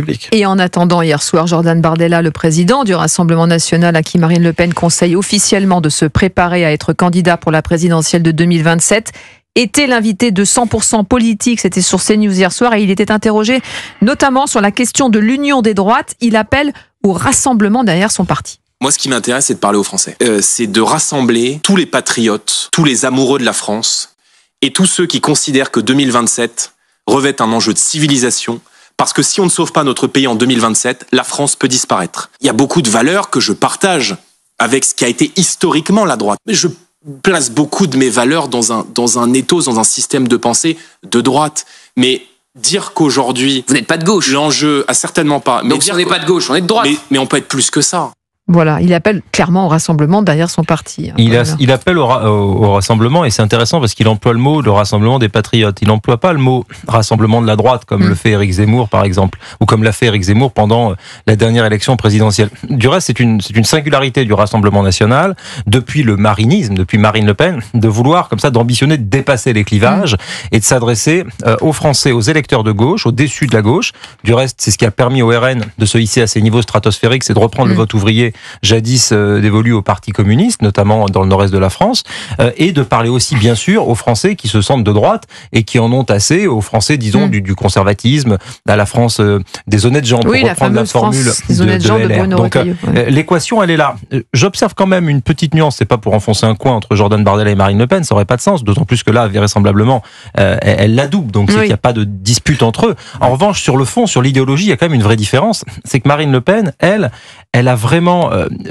République. Et en attendant, hier soir, Jordan Bardella, le président du Rassemblement national, à qui Marine Le Pen conseille officiellement de se préparer à être candidat pour la présidentielle de 2027, était l'invité de 100% politique. C'était sur CNews hier soir et il était interrogé notamment sur la question de l'union des droites. Il appelle au rassemblement derrière son parti. Moi, ce qui m'intéresse, c'est de parler aux Français. C'est de rassembler tous les patriotes, tous les amoureux de la France et tous ceux qui considèrent que 2027 revêt un enjeu de civilisation. Parce que si on ne sauve pas notre pays en 2027, la France peut disparaître. Il y a beaucoup de valeurs que je partage avec ce qui a été historiquement la droite. Mais je place beaucoup de mes valeurs dans un ethos, dans un système de pensée de droite. Mais dire qu'aujourd'hui... Vous n'êtes pas de gauche. L'enjeu... Ah, certainement pas. Mais donc si on n'est pas de gauche, on est de droite. Mais on peut être plus que ça. Voilà, il appelle clairement au rassemblement derrière son parti. Il appelle au rassemblement, et c'est intéressant parce qu'il emploie le mot le rassemblement des patriotes. Il n'emploie pas le mot rassemblement de la droite, comme le fait Éric Zemmour, par exemple, ou comme l'a fait Éric Zemmour pendant la dernière élection présidentielle. Du reste, c'est une singularité du Rassemblement national, depuis le marinisme, depuis Marine Le Pen, de vouloir, comme ça, d'ambitionner de dépasser les clivages et de s'adresser aux Français, aux électeurs de gauche, aux déçus de la gauche. Du reste, c'est ce qui a permis au RN de se hisser à ces niveaux stratosphériques, c'est de reprendre le vote ouvrier jadis dévolu au Parti communiste, notamment dans le nord-est de la France, et de parler aussi, bien sûr, aux Français qui se sentent de droite et qui en ont assez, aux Français, disons, du conservatisme, à la France des honnêtes gens, pour reprendre la formule de LR. Donc, l'équation, elle est là. J'observe quand même une petite nuance, c'est pas pour enfoncer un coin entre Jordan Bardella et Marine Le Pen, ça aurait pas de sens, d'autant plus que là, vraisemblablement, elle la double, donc c'est qu'il n'y a pas de dispute entre eux. En revanche, sur le fond, sur l'idéologie, il y a quand même une vraie différence, c'est que Marine Le Pen, elle a vraiment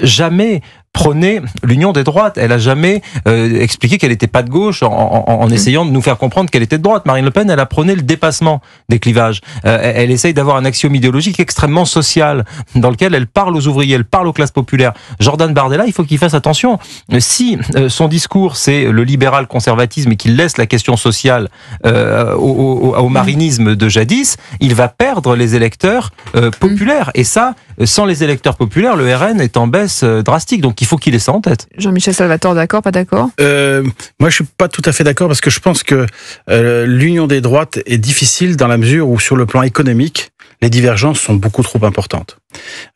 jamais prôné l'union des droites. Elle a jamais expliqué qu'elle n'était pas de gauche en essayant de nous faire comprendre qu'elle était de droite. Marine Le Pen, elle a prôné le dépassement des clivages. Elle essaye d'avoir un axiome idéologique extrêmement social, dans lequel elle parle aux ouvriers, elle parle aux classes populaires. Jordan Bardella, il faut qu'il fasse attention. Si son discours, c'est le libéral conservatisme et qu'il laisse la question sociale au marinisme de jadis, il va perdre les électeurs populaires. Et ça, sans les électeurs populaires, le RN est en baisse drastique. Donc il faut qu'il ait ça en tête. Jean-Michel Salvatore, d'accord, pas d'accord ? Moi, je suis pas tout à fait d'accord parce que je pense que l'union des droites est difficile dans la mesure où, sur le plan économique, les divergences sont beaucoup trop importantes.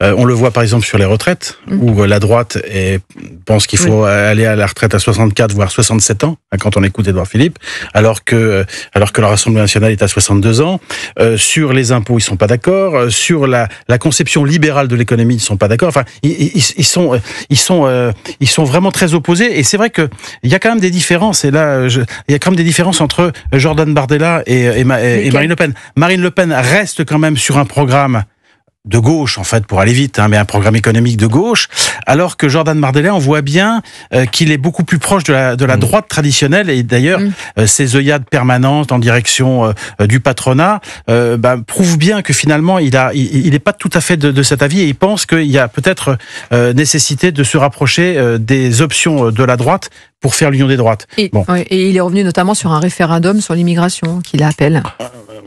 On le voit par exemple sur les retraites, où la droite pense qu'il faut aller à la retraite à 64 voire 67 ans, quand on écoute Édouard Philippe, alors que le Rassemblement national est à 62 ans. Sur les impôts, ils sont pas d'accord. Sur la conception libérale de l'économie, ils sont pas d'accord. Enfin, ils sont vraiment très opposés. Et c'est vrai que il y a quand même des différences. Et là, il y a quand même des différences entre Jordan Bardella et Marine Le Pen. Marine Le Pen reste quand même sur un programme de gauche, en fait, pour aller vite, mais un programme économique de gauche, alors que Jordan Bardella, on voit bien qu'il est beaucoup plus proche de la droite traditionnelle, et d'ailleurs, ses œillades permanentes en direction du patronat prouvent bien que finalement, il est pas tout à fait de cet avis, et il pense qu'il y a peut-être nécessité de se rapprocher des options de la droite pour faire l'union des droites. Et il est revenu notamment sur un référendum sur l'immigration, qu'il appelle.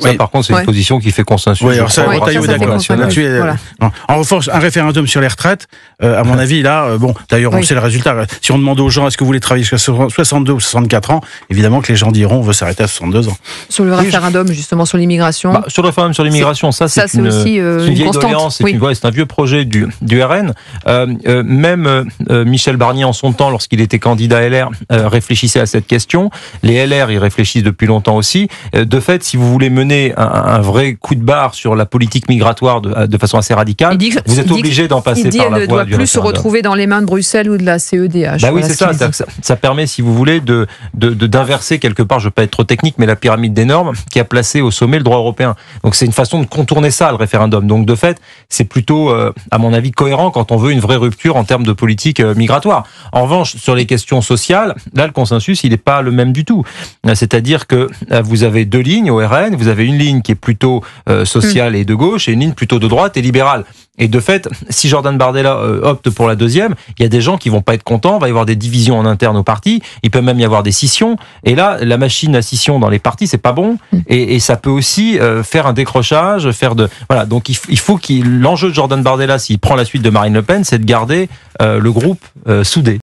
Ça, par contre, c'est une position qui fait consensus. Oui, alors ça, en revanche, un référendum sur les retraites, à mon avis, là, d'ailleurs, on sait le résultat. Si on demande aux gens, est-ce que vous voulez travailler jusqu'à 62 ou 64 ans, évidemment que les gens diront, on veut s'arrêter à 62 ans. Sur le référendum, justement, sur l'immigration. Sur le référendum sur l'immigration, c'est aussi une vieille doléance, c'est un vieux projet du RN. Même Michel Barnier, en son temps, lorsqu'il était candidat LR, réfléchissait à cette question. Les LR y réfléchissent depuis longtemps aussi. De fait, si vous voulez mener un vrai coup de barre sur la politique migratoire de façon assez radicale, vous êtes obligé d'en passer par la voie du référendum. Il dit qu'elle ne doit plus se retrouver dans les mains de Bruxelles ou de la CEDH. Oui, c'est ça. Ça permet, si vous voulez, d'inverser quelque part, je ne veux pas être trop technique, mais la pyramide des normes qui a placé au sommet le droit européen. Donc c'est une façon de contourner ça, le référendum. Donc de fait, c'est plutôt, à mon avis, cohérent quand on veut une vraie rupture en termes de politique migratoire. En revanche, sur les questions sociales, là, le consensus, il n'est pas le même du tout. C'est-à-dire que vous avez deux lignes au RN, vous avez une ligne qui est plutôt sociale et de gauche, et une ligne plutôt de droite et libérale. Et de fait, si Jordan Bardella opte pour la deuxième, il y a des gens qui vont pas être contents, il va y avoir des divisions en interne au parti, il peut même y avoir des scissions, et là, la machine à scission dans les partis, c'est pas bon, et ça peut aussi faire un décrochage, voilà. Donc il faut l'enjeu de Jordan Bardella, s'il prend la suite de Marine Le Pen, c'est de garder le groupe soudé.